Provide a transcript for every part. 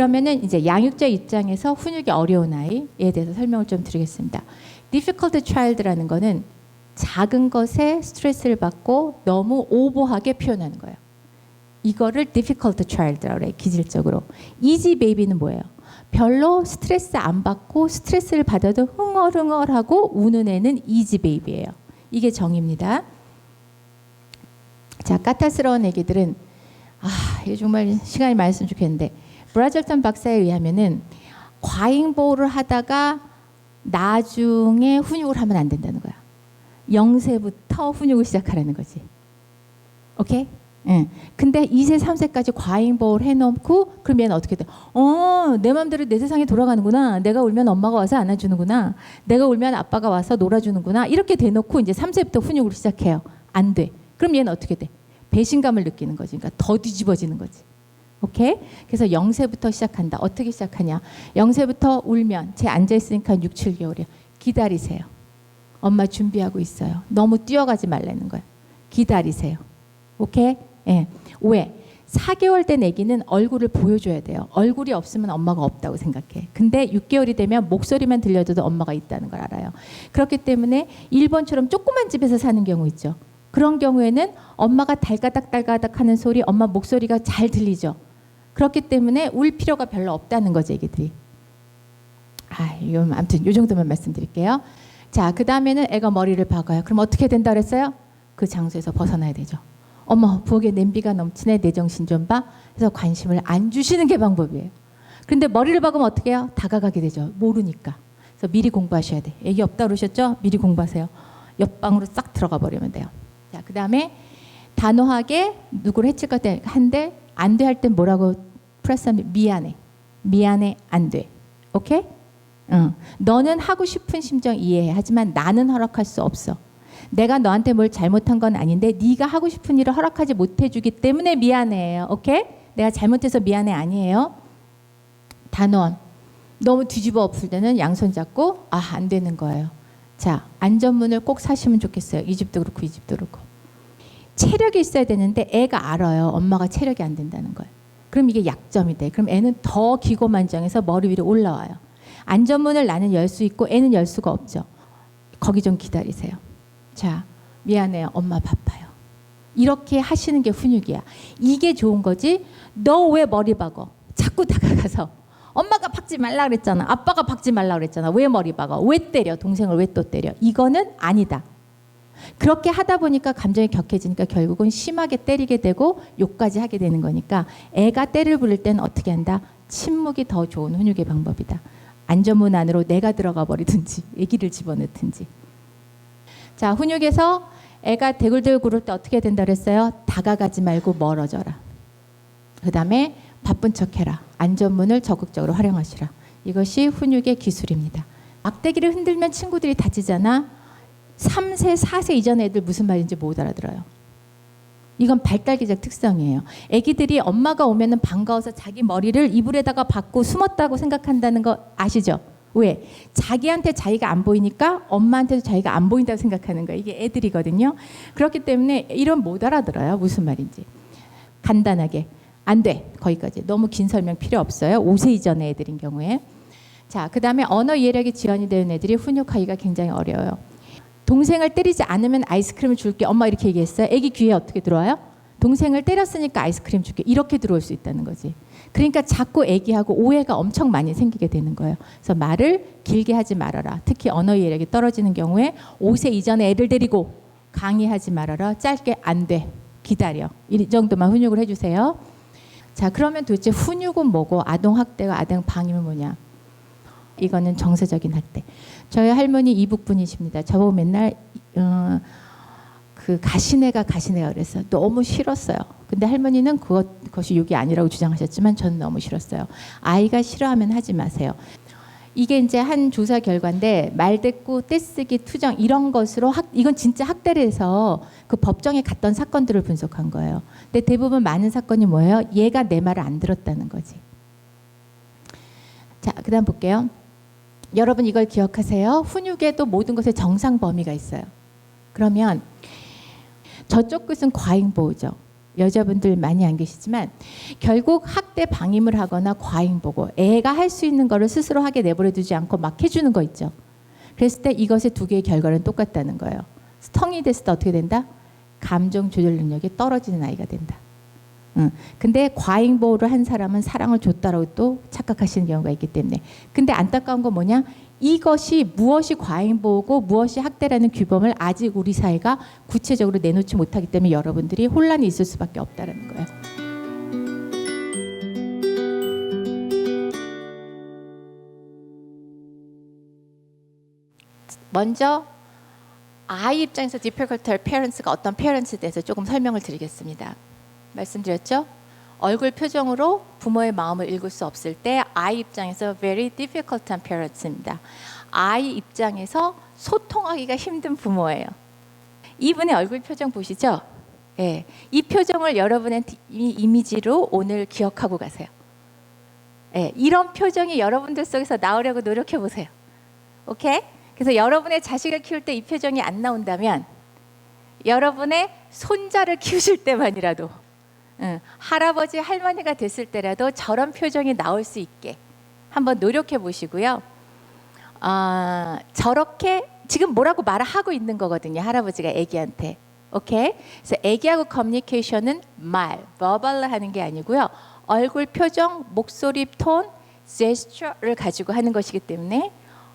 그러면은 이제 양육자 입장에서 훈육이 어려운 아이에 대해서 설명을 좀 드리겠습니다. difficult child라는 거는 작은 것에 스트레스를 받고 너무 오버하게 표현하는 거예요. 이거를 difficult child라고 그래요. 기질적으로. easy baby는 뭐예요? 별로 스트레스 안 받고 스트레스를 받아도 흥얼흥얼하고 우는 애는 easy baby예요. 이게 정의입니다. 자, 까탈스러운 애기들은 이게 정말 시간이 많았으면 좋겠는데 브라젤턴 박사에 의하면은 과잉보호를 하다가 나중에 훈육을 하면 안 된다는 거야. 0세부터 훈육을 시작하라는 거지. 오케이? 예. 근데 2세, 3세까지 과잉보호를 해놓고 그럼 얘는 어떻게 돼? 내 맘대로 내 세상에 돌아가는구나. 내가 울면 엄마가 와서 안아주는구나. 내가 울면 아빠가 와서 놀아주는구나. 이렇게 대놓고 이제 3세부터 훈육을 시작해요. 안 돼. 그럼 얘는 어떻게 돼? 배신감을 느끼는 거지. 그러니까 더 뒤집어지는 거지. 오케이? 그래서 0세부터 시작한다. 어떻게 시작하냐? 0세부터 울면 쟤 앉아있으니까 6, 7개월이야. 기다리세요. 엄마 준비하고 있어요. 너무 뛰어가지 말라는 거야. 기다리세요. 오케이? 예. 왜? 4개월 된 아기는 얼굴을 보여줘야 돼요. 얼굴이 없으면 엄마가 없다고 생각해. 근데 6개월이 되면 목소리만 들려줘도 엄마가 있다는 걸 알아요. 그렇기 때문에 일본처럼 조그만 집에서 사는 경우 있죠. 그런 경우에는 엄마가 달가닥달가닥 하는 소리, 엄마 목소리가 잘 들리죠. 그렇기 때문에 울 필요가 별로 없다는 거죠, 애기들이. 아무튼 이 정도만 말씀드릴게요. 자, 그 다음에는 애가 머리를 박아요. 그럼 어떻게 된다 그랬어요? 그 장소에서 벗어나야 되죠. 어머, 부엌에 냄비가 넘치네, 내 정신 좀 봐. 그래서 관심을 안 주시는 게 방법이에요. 그런데 머리를 박으면 어떻게 해요? 다가가게 되죠. 모르니까. 그래서 미리 공부하셔야 돼. 애기 없다 그러셨죠? 미리 공부하세요. 옆방으로 싹 들어가 버리면 돼요. 자, 그 다음에 단호하게 누구를 해칠 것 같아 한데 안 돼 할 땐 뭐라고 프레스하면 미안해. 미안해, 안 돼. 오케이? 너는 하고 싶은 심정 이해해. 하지만 나는 허락할 수 없어. 내가 너한테 뭘 잘못한 건 아닌데 네가 하고 싶은 일을 허락하지 못해주기 때문에 미안해요. 오케이? 내가 잘못해서 미안해 아니에요. 단호함. 너무 뒤집어 엎을 때는 양손 잡고 안 되는 거예요. 자, 안전문을 꼭 사시면 좋겠어요. 이 집도 그렇고 이 집도 그렇고. 체력이 있어야 되는데 애가 알아요. 엄마가 체력이 안 된다는 걸. 그럼 이게 약점이 돼. 그럼 애는 더 기고만장해서 머리 위로 올라와요. 안전문을 나는 열 수 있고 애는 열 수가 없죠. 거기 좀 기다리세요. 자, 미안해요. 엄마 바빠요. 이렇게 하시는 게 훈육이야. 이게 좋은 거지. 너 왜 머리 박어? 자꾸 다가가서 엄마가 박지 말라 그랬잖아. 아빠가 박지 말라 그랬잖아. 왜 머리 박아? 왜 때려? 동생을 왜 또 때려? 이거는 아니다. 그렇게 하다 보니까 감정이 격해지니까 결국은 심하게 때리게 되고 욕까지 하게 되는 거니까 애가 때를 부릴 때는 어떻게 한다? 침묵이 더 좋은 훈육의 방법이다. 안전문 안으로 내가 들어가 버리든지 아기를 집어넣든지. 자, 훈육에서 애가 대굴대굴 구를 때 어떻게 된다 그랬어요? 다가가지 말고 멀어져라. 그 다음에 바쁜 척해라. 안전문을 적극적으로 활용하시라. 이것이 훈육의 기술입니다. 막대기를 흔들면 친구들이 다치잖아. 3세, 4세 이전 애들 무슨 말인지 못 알아들어요. 이건 발달기적 특성이에요. 애기들이 엄마가 오면은 반가워서 자기 머리를 이불에다가 박고 숨었다고 생각한다는 거 아시죠? 왜? 자기한테 자기가 안 보이니까 엄마한테도 자기가 안 보인다고 생각하는 거예요. 이게 애들이거든요. 그렇기 때문에 이런 못 알아들어요. 무슨 말인지. 간단하게. 안 돼. 거기까지. 너무 긴 설명 필요 없어요. 5세 이전의 애들인 경우에. 자, 그 다음에 언어 이해력이 지연이 되는 애들이 훈육하기가 굉장히 어려워요. 동생을 때리지 않으면 아이스크림을 줄게. 엄마 이렇게 얘기했어요. 애기 귀에 어떻게 들어와요? 동생을 때렸으니까 아이스크림 줄게. 이렇게 들어올 수 있다는 거지. 그러니까 자꾸 애기하고 오해가 엄청 많이 생기게 되는 거예요. 그래서 말을 길게 하지 말아라. 특히 언어 이해력이 떨어지는 경우에 5세 이전의 애를 데리고 강의하지 말아라. 짧게 안 돼. 기다려. 이 정도만 훈육을 해주세요. 자, 그러면 도대체 훈육은 뭐고 아동학대와 아동방임은 뭐냐? 이거는 정서적인 학대. 저희 할머니 이북 분이십니다. 저보고 맨날 그 가시네가 그랬어요. 너무 싫었어요. 근데 할머니는 그것이 욕이 아니라고 주장하셨지만 저는 너무 싫었어요. 아이가 싫어하면 하지 마세요. 이게 이제 한 조사 결과인데 말대꾸, 떼쓰기, 투정 이런 것으로 이건 진짜 학대를 해서 그 법정에 갔던 사건들을 분석한 거예요. 근데 대부분 많은 사건이 뭐예요? 얘가 내 말을 안 들었다는 거지. 자, 그다음 볼게요. 여러분 이걸 기억하세요. 훈육에도 모든 것에 정상 범위가 있어요. 그러면 저쪽 끝은 과잉보호죠. 여자분들 많이 안 계시지만 결국 학대 방임을 하거나 과잉 보고 애가 할 수 있는 거를 스스로 하게 내버려 두지 않고 막 해주는 거 있죠. 그랬을 때 이것의 두 개의 결과는 똑같다는 거예요. 성이 됐을 때 어떻게 된다? 감정 조절 능력이 떨어지는 아이가 된다. 근데 과잉 보호를 한 사람은 사랑을 줬다라고 또 착각하시는 경우가 있기 때문에. 근데 안타까운 건 뭐냐? 이것이 무엇이 과잉 보호고 무엇이 학대라는 규범을 아직 우리 사회가 구체적으로 내놓지 못하기 때문에 여러분들이 혼란이 있을 수밖에 없다는 거예요. 먼저 아이 입장에서 difficult parents가 어떤 parents에 대해서 조금 설명을 드리겠습니다. 말씀드렸죠? 얼굴 표정으로 부모의 마음을 읽을 수 없을 때 아이 입장에서 very difficult한 parents입니다. 아이 입장에서 소통하기가 힘든 부모예요. 이분의 얼굴 표정 보시죠? 네. 이 표정을 여러분의 이미지로 오늘 기억하고 가세요. 네. 이런 표정이 여러분들 속에서 나오려고 노력해 보세요. 오케이? 그래서 여러분의 자식을 키울 때 이 표정이 안 나온다면 여러분의 손자를 키우실 때만이라도 할아버지 할머니가 됐을 때라도 저런 표정이 나올 수 있게 한번 노력해 보시고요. 저렇게 지금 뭐라고 말하고 있는 거거든요. 할아버지가 애기한테. 오케이? 그래서 애기하고 커뮤니케이션은 말, 버벌로 하는 게 아니고요. 얼굴 표정, 목소리 톤, 제스처를 가지고 하는 것이기 때문에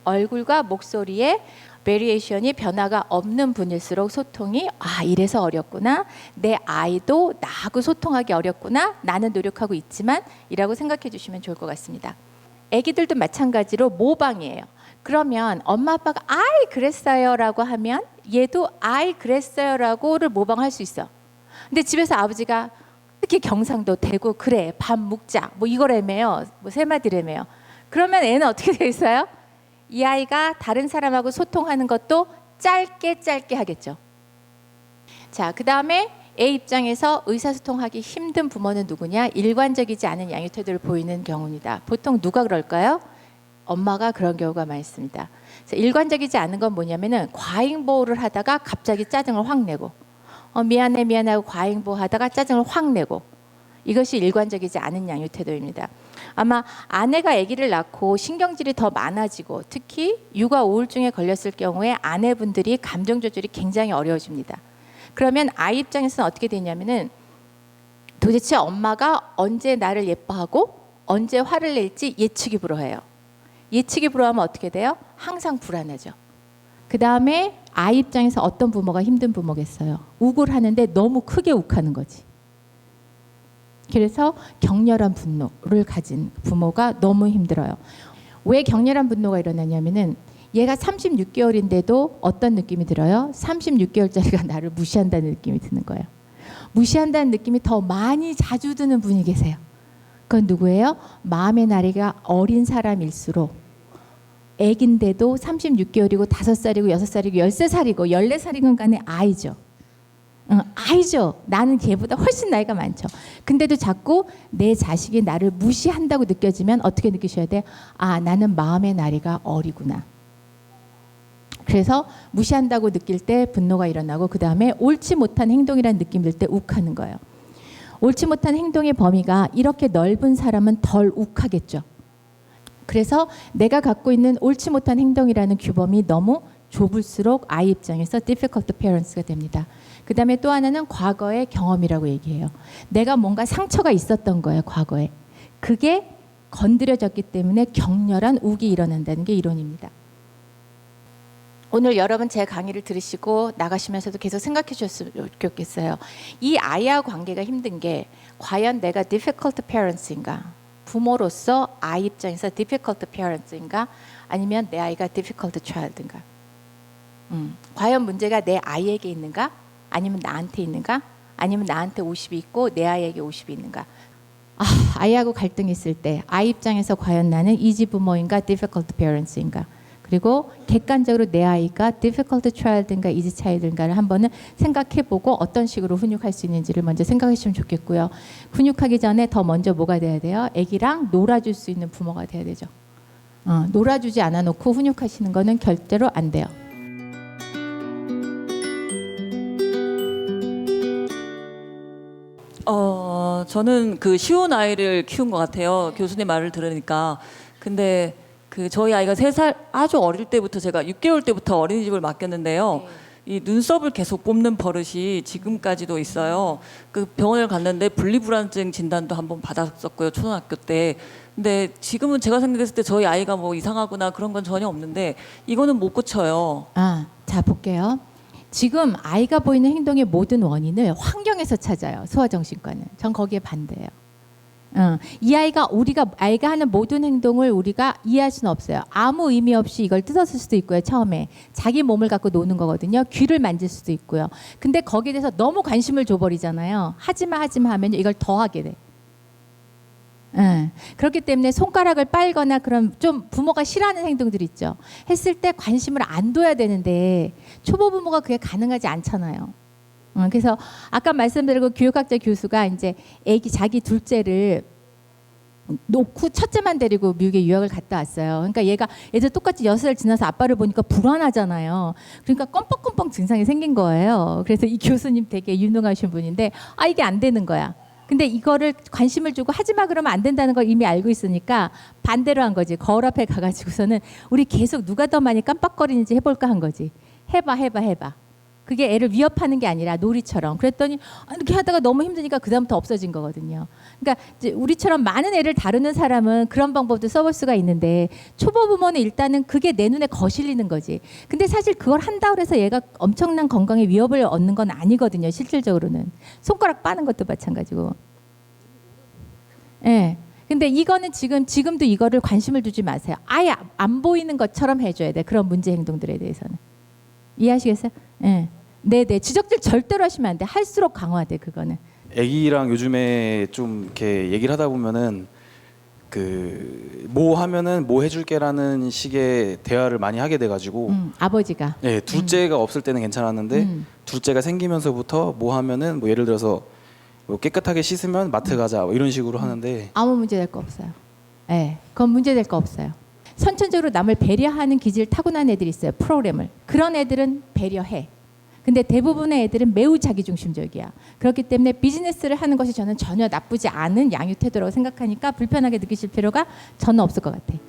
얼굴과 목소리의 베리에이션이 변화가 없는 분일수록 소통이 이래서 어렵구나. 내 아이도 나하고 소통하기 어렵구나. 나는 노력하고 있지만 이라고 생각해 주시면 좋을 것 같습니다. 애기들도 마찬가지로 모방이에요. 그러면 엄마 아빠가 아이 그랬어요 라고 하면 얘도 아이 그랬어요 라고를 모방할 수 있어. 근데 집에서 아버지가 특히 경상도 대구 그래 밥 묵자 뭐 이거라며요. 뭐 세 마디라며요. 그러면 애는 어떻게 돼 있어요? 이 아이가 다른 사람하고 소통하는 것도 짧게 하겠죠. 자, 그 다음에 A 입장에서 의사소통하기 힘든 부모는 누구냐? 일관적이지 않은 양육 태도를 보이는 경우입니다. 보통 누가 그럴까요? 엄마가 그런 경우가 많습니다. 그래서 일관적이지 않은 건 뭐냐면은 과잉 보호를 하다가 갑자기 짜증을 확 내고 미안해 하고 과잉 보호하다가 짜증을 확 내고 이것이 일관적이지 않은 양육 태도입니다. 아마 아내가 아기를 낳고 신경질이 더 많아지고 특히 육아 우울증에 걸렸을 경우에 아내분들이 감정 조절이 굉장히 어려워집니다. 그러면 아이 입장에서는 어떻게 되냐면은 도대체 엄마가 언제 나를 예뻐하고 언제 화를 낼지 예측이 불허해요. 예측이 불허하면 어떻게 돼요? 항상 불안하죠. 그 다음에 아이 입장에서 어떤 부모가 힘든 부모겠어요? 욱을 하는데 너무 크게 욱하는 거지. 그래서 격렬한 분노를 가진 부모가 너무 힘들어요. 왜 격렬한 분노가 일어나냐면은 얘가 36개월인데도 어떤 느낌이 들어요? 36개월짜리가 나를 무시한다는 느낌이 드는 거예요. 무시한다는 느낌이 더 많이 자주 드는 분이 계세요. 그건 누구예요? 마음의 나이가 어린 사람일수록 애긴데도 36개월이고 5살이고 6살이고 13살이고 14살이건 간에 아이죠. 아이죠. 나는 걔보다 훨씬 나이가 많죠. 근데도 자꾸 내 자식이 나를 무시한다고 느껴지면 어떻게 느끼셔야 돼? 나는 마음의 나이가 어리구나. 그래서 무시한다고 느낄 때 분노가 일어나고 그 다음에 옳지 못한 행동이라는 느낌 들 때 욱하는 거예요. 옳지 못한 행동의 범위가 이렇게 넓은 사람은 덜 욱하겠죠. 그래서 내가 갖고 있는 옳지 못한 행동이라는 규범이 너무 좁을수록 아이 입장에서 difficult parents가 됩니다. 그 다음에 또 하나는 과거의 경험이라고 얘기해요. 내가 뭔가 상처가 있었던 거예요. 과거에. 그게 건드려졌기 때문에 격렬한 욱이 일어난다는 게 이론입니다. 오늘 여러분 제 강의를 들으시고 나가시면서도 계속 생각해 주셨으면 좋겠어요. 이 아이와 관계가 힘든 게 과연 내가 difficult parents인가? 부모로서 아이 입장에서 difficult parents인가? 아니면 내 아이가 difficult child인가? 과연 문제가 내 아이에게 있는가? 아니면 나한테 있는가? 아니면 나한테 50이 있고 내 아이에게 50이 있는가? 아이하고 갈등이 있을 때 아이 입장에서 과연 나는 이지 부모인가? difficult parents인가? 그리고 객관적으로 내 아이가 difficult child인가 easy child인가를 한번은 생각해보고 어떤 식으로 훈육할 수 있는지를 먼저 생각하시면 좋겠고요. 훈육하기 전에 더 먼저 뭐가 돼야 돼요? 아기랑 놀아줄 수 있는 부모가 돼야 되죠. 놀아주지 않아 놓고 훈육하시는 거는 절대로 안 돼요. 저는 그 쉬운 아이를 키운 것 같아요. 교수님 말을 들으니까. 근데 그 저희 아이가 3살 아주 어릴 때부터 제가 6개월 때부터 어린이집을 맡겼는데요. 이 눈썹을 계속 뽑는 버릇이 지금까지도 있어요. 그 병원을 갔는데 분리불안증 진단도 한번 받았었고요. 초등학교 때. 근데 지금은 제가 생각했을 때 저희 아이가 뭐 이상하거나 그런 건 전혀 없는데 이거는 못 고쳐요. 자 볼게요. 지금 아이가 보이는 행동의 모든 원인을 환경에서 찾아요. 소아정신과는. 전 거기에 반대예요. 이 아이가 아이가 하는 모든 행동을 우리가 이해할 수는 없어요. 아무 의미 없이 이걸 뜯었을 수도 있고요. 처음에 자기 몸을 갖고 노는 거거든요. 귀를 만질 수도 있고요. 근데 거기에 대해서 너무 관심을 줘버리잖아요. 하지마 하면 이걸 더 하게 돼. 그렇기 때문에 손가락을 빨거나 그런 좀 부모가 싫어하는 행동들 있죠. 했을 때 관심을 안 둬야 되는데 초보 부모가 그게 가능하지 않잖아요. 그래서 아까 말씀드린 그 교육학자 교수가 이제 자기 둘째를 놓고 첫째만 데리고 미국에 유학을 갔다 왔어요. 그러니까 얘가 애들 똑같이 6살 지나서 아빠를 보니까 불안하잖아요. 그러니까 껌뻑껌뻑 증상이 생긴 거예요. 그래서 이 교수님 되게 유능하신 분인데 이게 안 되는 거야. 근데 이거를 관심을 주고 하지마 그러면 안 된다는 걸 이미 알고 있으니까 반대로 한 거지. 거울 앞에 가가지고서는 우리 계속 누가 더 많이 깜빡거리는지 해볼까 한 거지. 해봐. 그게 애를 위협하는 게 아니라 놀이처럼. 그랬더니 이렇게 하다가 너무 힘드니까 그다음부터 없어진 거거든요. 그러니까 이제 우리처럼 많은 애를 다루는 사람은 그런 방법도 써볼 수가 있는데 초보 부모는 일단은 그게 내 눈에 거슬리는 거지. 근데 사실 그걸 한다고 해서 얘가 엄청난 건강에 위협을 얻는 건 아니거든요. 실질적으로는. 손가락 빠는 것도 마찬가지고. 예. 근데 이거는 지금도 이거를 관심을 두지 마세요. 아예 안 보이는 것처럼 해줘야 돼. 그런 문제 행동들에 대해서는. 이해하시겠어요? 예. 네네. 지적질 절대로 하시면 안 돼. 할수록 강화돼 그거는. 애기랑 요즘에 좀 이렇게 얘기를 하다 보면은 그 뭐 하면은 뭐 해줄게라는 식의 대화를 많이 하게 돼가지고 아버지가. 네, 둘째가 없을 때는 괜찮았는데 둘째가 생기면서부터 뭐 하면은 뭐 예를 들어서 뭐 깨끗하게 씻으면 마트 가자 뭐 이런 식으로 하는데 아무 문제 될 거 없어요. 네, 그건 문제 될 거 없어요. 선천적으로 남을 배려하는 기질을 타고난 애들이 있어요. 프로그램을. 그런 애들은 배려해. 근데 대부분의 애들은 매우 자기중심적이야. 그렇기 때문에 비즈니스를 하는 것이 저는 전혀 나쁘지 않은 양육 태도라고 생각하니까 불편하게 느끼실 필요가 저는 없을 것 같아요.